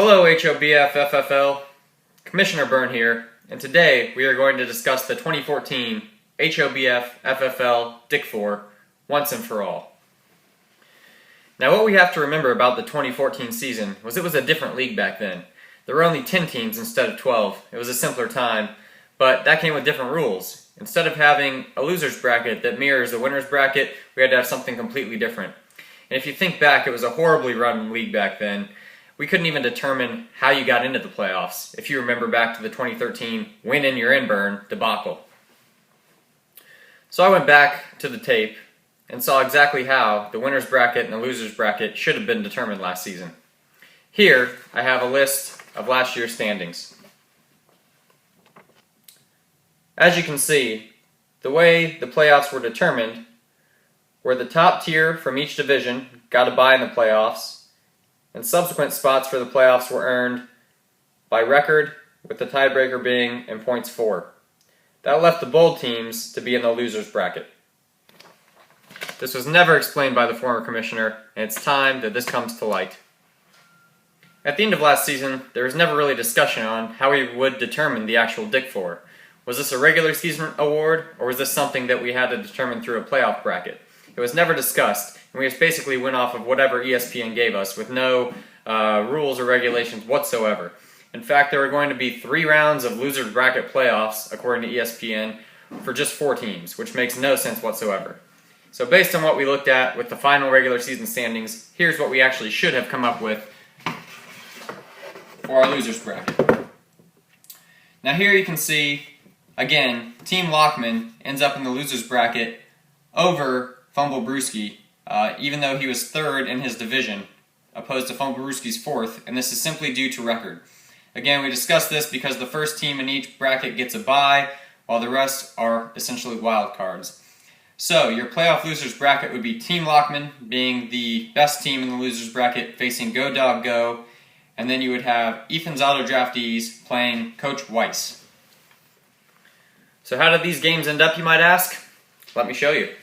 Hello HOBF FFL, Commissioner Byrne here, and today we are going to discuss the 2014 HOBF FFL Dickfor once and for all. Now what we have to remember about the 2014 season was it was a different league back then. There were only 10 teams instead of 12. It was a simpler time, but that came with different rules. Instead of having a loser's bracket that mirrors the winner's bracket, we had to have something completely different. And if you think back, it was a horribly run league back then. We couldn't even determine how you got into the playoffs, if you remember back to the 2013 win in your in-burn debacle. So I went back to the tape and saw exactly how the winner's bracket and the loser's bracket should have been determined last season. Here, I have a list of last year's standings. As you can see, the way the playoffs were determined were the top tier from each division got a bye in the playoffs, and subsequent spots for the playoffs were earned by record, with the tiebreaker being in points for. That left the bold teams to be in the loser's bracket. This was never explained by the former commissioner, and it's time that this comes to light. At the end of last season, there was never really discussion on how we would determine the actual Dickfor. Was this a regular season award, or was this something that we had to determine through a playoff bracket? It was never discussed, and we just basically went off of whatever ESPN gave us with no rules or regulations whatsoever. In fact, there were going to be 3 rounds of loser bracket playoffs, according to ESPN, for just 4 teams, which makes no sense whatsoever. So based on what we looked at with the final regular season standings, here's what we actually should have come up with for our loser's bracket. Now here you can see, again, Team Lockman ends up in the loser's bracket over Fumble Brewski, even though he was 3rd in his division, opposed to Fumble Brewski's 4th, and this is simply due to record. Again, we discussed this because the first team in each bracket gets a bye, while the rest are essentially wild cards. So, your playoff losers bracket would be Team Lockman being the best team in the losers bracket, facing Go Dog Go, and then you would have Ethan's Auto Draftees playing Coach Weiss. So how did these games end up, you might ask? Let me show you.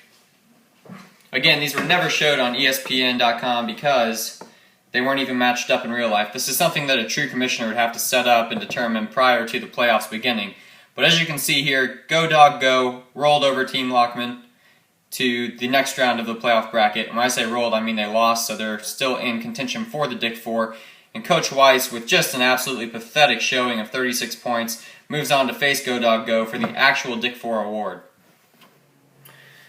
Again, these were never showed on ESPN.com because they weren't even matched up in real life. This is something that a true commissioner would have to set up and determine prior to the playoffs beginning. But as you can see here, Go Dog Go rolled over Team Lockman to the next round of the playoff bracket. And when I say rolled, I mean they lost, so they're still in contention for the Dickfor. And Coach Weiss, with just an absolutely pathetic showing of 36 points, moves on to face Go Dog Go for the actual Dickfor award.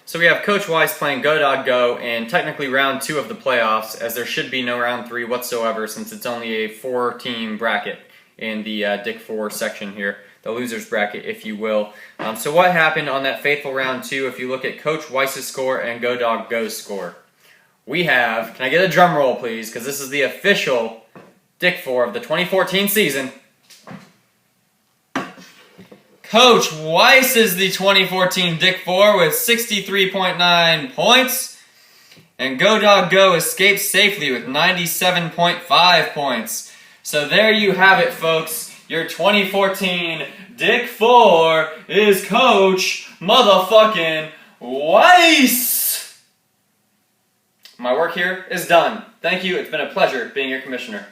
So we have Coach Weiss playing Go Dog Go in technically round 2 of the playoffs, as there should be no round 3 whatsoever since it's only a 4-team bracket in the Dickfor section here, the loser's bracket, if you will. So what happened on that fateful round 2 if you look at Coach Weiss's score and Go Dog Go's score? We have, can I get a drum roll please, because this is the official Dickfor of the 2014 season. Coach Weiss is the 2014 Dickfor with 63.9 points, and Go Dog Go escapes safely with 97.5 points. So there you have it, folks. Your 2014 Dickfor is Coach motherfucking Weiss. My work here is done. Thank you. It's been a pleasure being your commissioner.